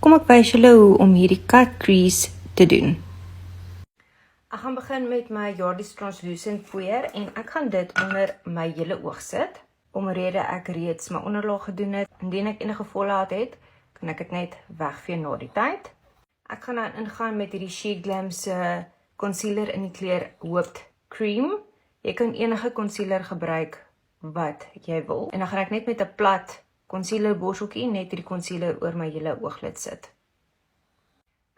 Kom ek wys julle hoe om hierdie cut crease te doen. Ek gaan begin met my Yardley's Translucent poeier en ek gaan dit onder my hele oog sit, omrede ek reeds my onderlaag gedoen het. Indien ek enige volhaat het, kan ek dit net wegvee na die tyd. Ek gaan dan ingaan met hierdie She Glam se concealer in die kleur Whipped Cream. Jy kan enige concealer gebruik wat jy wil. En dan gaan ek net met 'n plat concealer borseltjie net hierdie concealer oor my hele ooglid sit.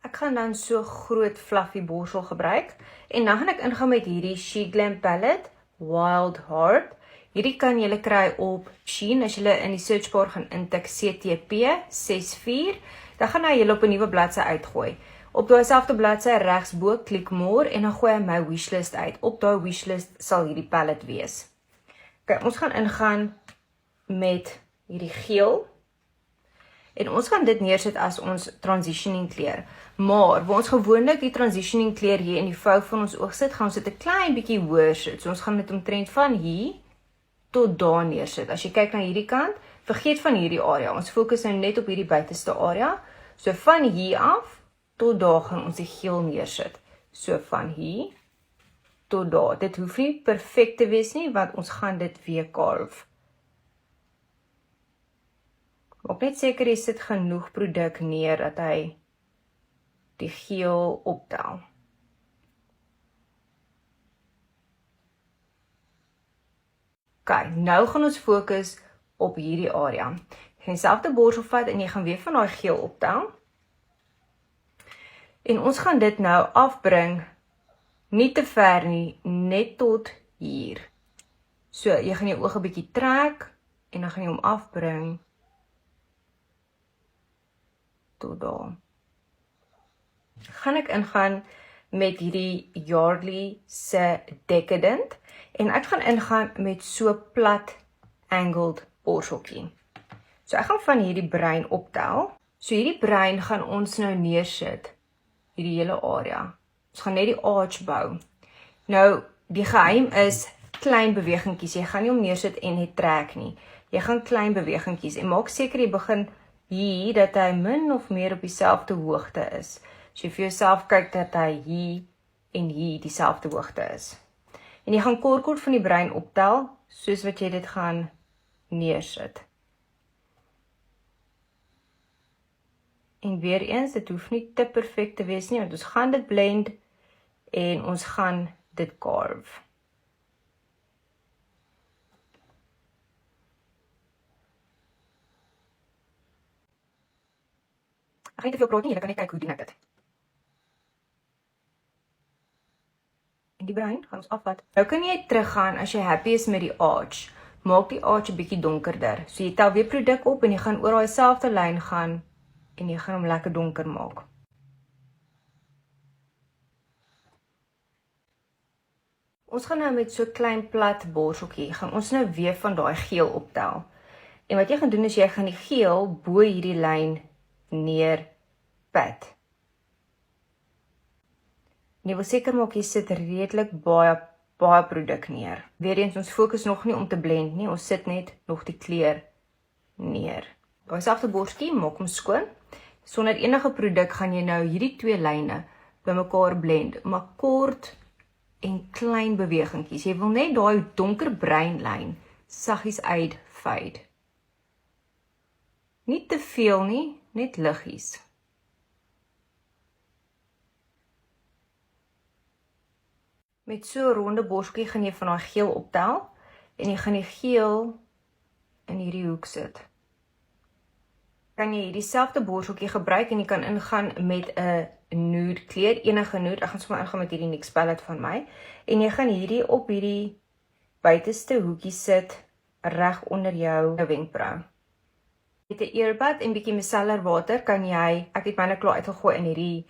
Ek gaan dan so groot fluffy borsel gebruik en dan gaan ek ingaan met hierdie She Glam palette Wild Heart. Hierdie kan julle kry op Shein as julle in die searchbar gaan intik CTP64, dan gaan hy julle op 'n nuwe bladsy uitgooi. Op daai selfde bladsy regsbo klik more en dan gooi hy my wishlist uit. Op daai wishlist sal hierdie palette wees. Okay, ons gaan ingaan met hierdie geel en ons gaan dit neersit as ons transitioning kleur. Maar waar ons gewoonlik die transitioning kleur hier in die vou van ons oog sit, gaan ons dit 'n klein bietjie hoër sit. So ons gaan dit omtrent van hier tot daar neersit. As jy kyk na hierdie kant, vergeet van hierdie area. Ons fokus nou net op hierdie buiteste area. So van hier af tot daar gaan ons die geel neersit. So van hier tot daar. Dit hoef nie perfek te wees nie, want ons gaan dit weer carve. Maak net seker jy sit genoeg produk neer dat hy die geel optel. Ok, nou gaan ons fokus op hierdie area. Jy gaan dieselfde borsel vat en jy gaan weer van daai geel optel. En ons gaan dit nou afbring, nie te ver nie, net tot hier. So, jy gaan jou oog 'n bietjie trek en dan gaan jy hom afbring tot daar. Gaan ek ingaan met hierdie Yardley se Decadent en ek gaan ingaan met so plat angled borseltjie. So ek gaan van hierdie brein optel. So hierdie brein gaan ons nou neersit, hierdie hele area. Ons gaan net die arch bou. Nou, die geheim is klein bewegingkies. Jy gaan nie om neersit en net trek nie. Jy gaan klein bewegingkies en maak seker jy begin hier dat hy min of meer op dieselfde hoogte is. As jy vir jouself kyk dat hy hier en hier dieselfde hoogte is. En jy gaan kort van die brein optel, soos wat jy dit gaan neersit. En weer eens, dit hoef nie te perfek te wees nie, want ons gaan dit blend en ons gaan dit carve. Ek gaan nie te veel praat nie, julle kan net kyk hoe doen ek dit. En die brein gaan ons afvat. Nou kan jy teruggaan as jy happy is met die arch. Maak die arch 'n bietjie donkerder. So jy tel weer produk op en jy gaan oor daai selfde lyn gaan en jy gaan hom lekker donker maak. Ons gaan nou met so klein plat borseltjie, gaan ons nou weer van daai geel optel. En wat jy gaan doen is jy gaan die geel bo hierdie lyn neer pat. En jy wil seker maak jy sit redelik baie produk neer. Weereens, ons fokus nog nie om te blend nie, ons sit net nog die kleur neer. Daai selfde borseltjie, maak hom skoon. Sonder enige produk gaan jy nou hierdie twee lyne bymekaar blend, maar kort en klein bewegingkies. Jy wil net daai donker breinlyn saggies uitfade. Nie te veel nie, net liggies. Met so 'n ronde borseltjie gaan jy van daai geel optel en jy gaan die geel in hierdie hoek sit. Kan jy dieselfde borseltjie gebruik en jy kan ingaan met 'n nude kleur, enige nude. Ek gaan sommer ingaan met hierdie NYX palette van my en jy gaan hierdie op hierdie buiteste hoekie sit reg onder jou wenkbrau. Met 'n earbud en bietjie micellar water kan jy, ek het myne klaar uitgegooi in hierdie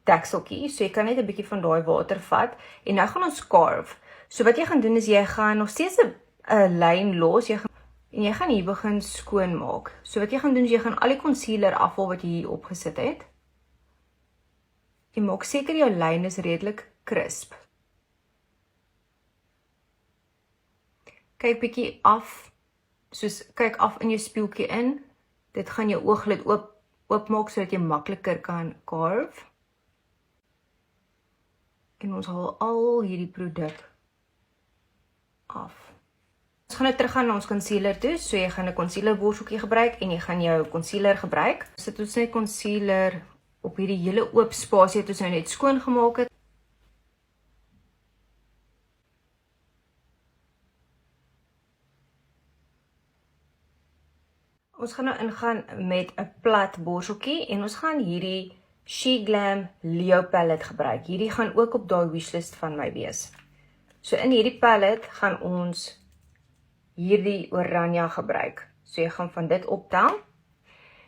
dekseltjie, so jy kan net 'n bietjie van daai water vat en nou gaan ons carve. So wat jy gaan doen is jy gaan nog steeds 'n lyn los, en jy gaan hier begin skoon maak. So wat jy gaan doen is jy gaan al die concealer afhaal wat jy hier opgesit het. Jy maak seker jou lyn is redelik crisp. Kyk bietjie af, soos kyk af in jou spieeltjie in. Dit gaan jou ooglid oop oopmaak sodat jy makliker kan carve. En ons haal al hierdie produk af. Ons gaan nou teruggaan na ons concealer toe, so jy gaan 'n concealer borsteltjie gebruik en jy gaan jou concealer gebruik. Sit ons net concealer op hierdie hele oop spasie wat ons nou net skoon gemaak het. Ons gaan nou ingaan met 'n plat borseltjie en ons gaan hierdie SheGlam Leo palette gebruik. Hierdie gaan ook op daai wishlist van my wees. So in hierdie palette gaan ons hierdie oranje gebruik. So jy gaan van dit optel.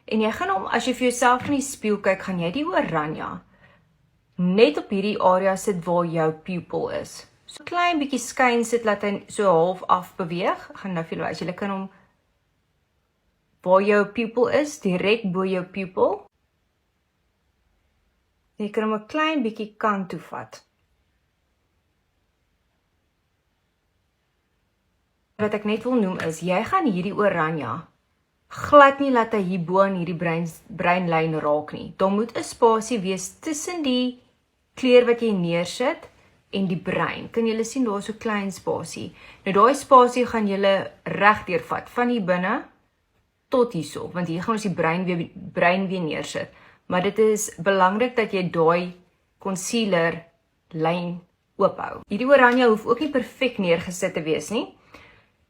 En jy gaan hom, as jy vir jouself in die spieël kyk, gaan jy die oranje net op hierdie area sit waar jou pupil is. So klein bietjie skyn sit, laat hy so half af beweeg. Ek gaan nou vir julle wys, julle kan hom waar jou pupil is, direk bo jou pupil. Jy kan hom 'n klein bietjie kant toe vat. Wat ek net wil noem is, jy gaan hierdie oranje glad nie laat hy hierbo in hierdie breinlyn raak nie. Daar moet 'n spasie wees tussen die kleur wat jy neersit en die brein. Kan julle sien, daar is so klein spasie. Nou daai spasie gaan julle regdeur vat, van hier binne tot hierso, want hier gaan ons die brein weer neersit. Maar dit is belangrik dat jy daai concealer lyn oophou. Hierdie oranje hoef ook nie perfek neergesit te wees nie.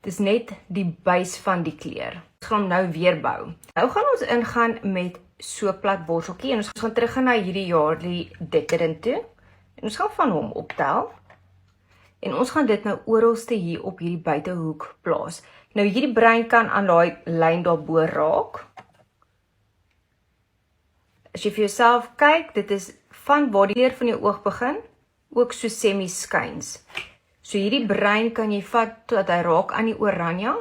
Dit is net die base van die kleur. Ons gaan hom nou weer bou. Nou gaan ons ingaan met so plat borseltjie en ons gaan terug na hierdie Yardley Decadent toe. En ons gaan van hom optel. En ons gaan dit nou oralste hier op hierdie buitehoek plaas. Nou hierdie brein kan aan daai lyn daarbo raak. As jy vir jouself kyk, dit is van waar die kleur van jou oog begin, ook so semi-skuins. So hierdie brein kan jy vat tot hy raak aan die oranje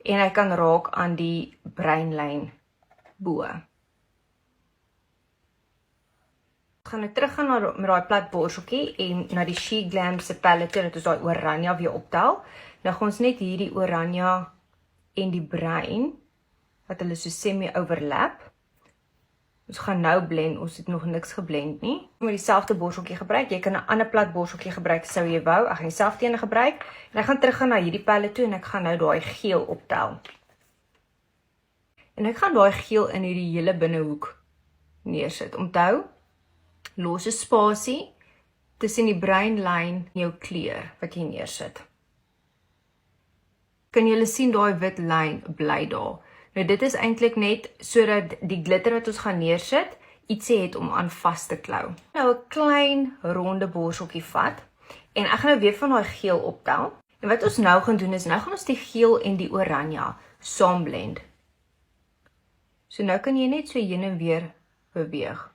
en hy kan raak aan die breinlyn bo. Ek gaan nou teruggaan met daai plat borseltjie en na die SheGlam se palette dat ons daai oranje weer optel. Nou gaan ons net hierdie oranje en die brein wat hulle so semi-overlap. Ons gaan nou blend, ons het nog niks geblend nie. Ek moet dieselfde borseltjie gebruik, jy kan 'n ander plat borseltjie gebruik sou jy wou. Ek gaan dieselfde een gebruik en ek gaan teruggaan na hierdie palette toe en ek gaan nou daai geel optel. En ek gaan daai geel in hierdie hele binnehoek neersit. Onthou, los 'n spasie tussen die breinlyn en jou kleur wat jy neersit. Kan julle sien daai wit lyn bly daar? Nou dit is eintlik net sodat die glitter wat ons gaan neersit, ietsie het om aan vas te klou. Nou 'n klein ronde borseltjie vat en ek gaan nou weer van daai geel optel. En wat ons nou gaan doen is, nou gaan ons die geel en die oranje saam blend. So nou kan jy net so heen en weer beweeg.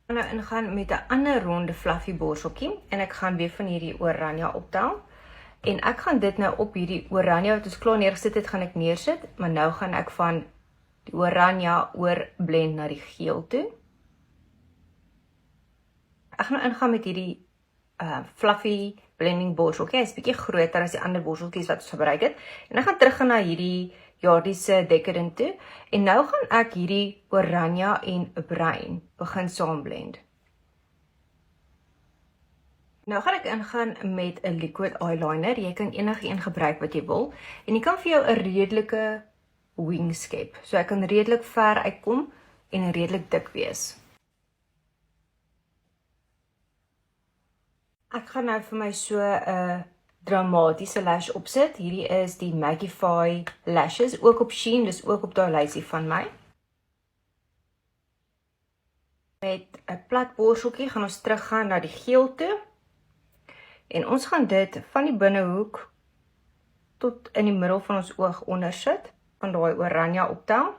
Ek gaan nou ingaan met 'n ander ronde fluffy borseltjie en ek gaan weer van hierdie oranje optel. En ek gaan dit nou op hierdie oranje wat ons klaar neergesit het, gaan ek neersit, maar nou gaan ek van die oranje oorblend na die geel toe. Ek gaan nou ingaan met hierdie fluffy blending borseltjie. Hy is bietjie groter as die ander borseltjies wat ons gebruik het. En ek gaan teruggaan na hierdie Yardley se Decadent toe. En nou gaan ek hierdie oranje en bruin begin saam blend. Nou gaan ek ingaan met 'n liquid eyeliner. Jy kan enige een gebruik wat jy wil. En jy kan vir jou 'n redelike wing skep. So hy kan redelik ver uitkom en redelik dik wees. Ek gaan nou vir my so 'n dramatiese lash opsit. Hierdie is die Magify lashes, ook op Shein, dis ook op daai lysie van my. Met 'n plat borseltjie gaan ons teruggaan na die geel toe. En ons gaan dit van die binnehoek tot in die middel van ons oog ondersit, van daai oranje optel.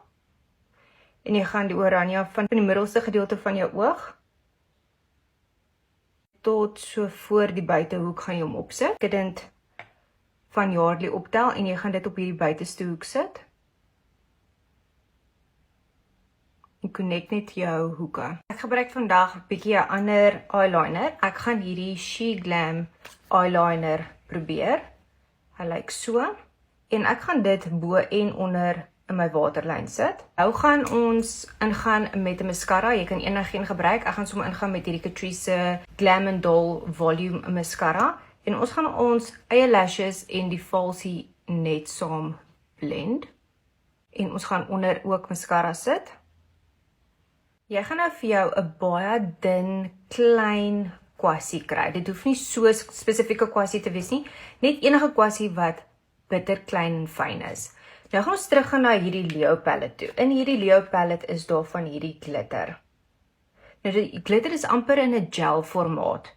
En jy gaan die oranje van die middelste gedeelte van jou oog tot so voor die buitehoek gaan jy hom opsit. Ek het dit van Yardley optel en jy gaan dit op hierdie buiteste hoek sit. En connect net jou hoeke. Ek gebruik vandag 'n bietjie 'n ander eyeliner. Ek gaan hierdie SheGlam eyeliner probeer. Hy lyk so. En ek gaan dit bo en onder in my waterlyn sit. Nou gaan ons ingaan met 'n mascara. Jy kan enigeen gebruik. Ek gaan sommer ingaan met hierdie Catrice Glam & Doll Volume Mascara. En ons gaan ons eie lashes en die falsie net saam blend. En ons gaan onder ook mascara sit. Jy gaan nou vir jou 'n baie dun, klein kwassie kry. Dit hoef nie so spesifieke kwassie te wees nie. Net enige kwassie wat bitter klein en fyn is. Nou gaan ons teruggaan na hierdie Leo palette toe. In hierdie Leo palette is daar van hierdie glitter. Nou die glitter is amper in 'n gel formaat.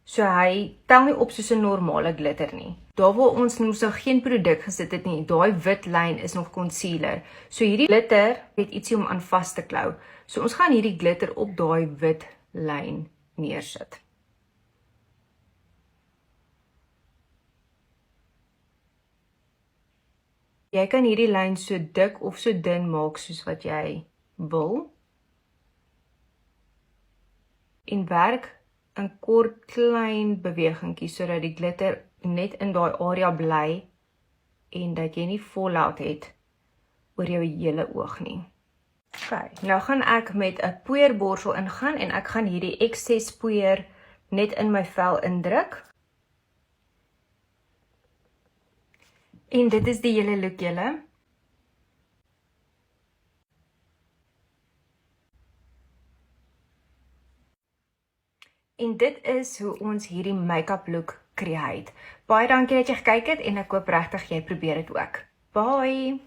So hy tel nie op soos 'n normale glitter nie. Daar waar ons nou geen produk gesit het nie, daai wit lyn is nog concealer. So hierdie glitter het ietsie om aan vas te klou. So ons gaan hierdie glitter op daai wit lyn neersit. Jy kan hierdie lyn so dik of so dun maak soos wat jy wil. En werk in kort klein bewegingkies sodat die glitter net in daai area bly en dat jy nie fallout het oor jou hele oog nie. Okay, nou gaan ek met 'n poeierborsel ingaan en ek gaan hierdie ekses poeier net in my vel indruk. En dit is die hele look julle. En dit is hoe ons hierdie make-up look create. Baie dankie dat jy gekyk het en ek hoop regtig jy probeer dit ook. Bye!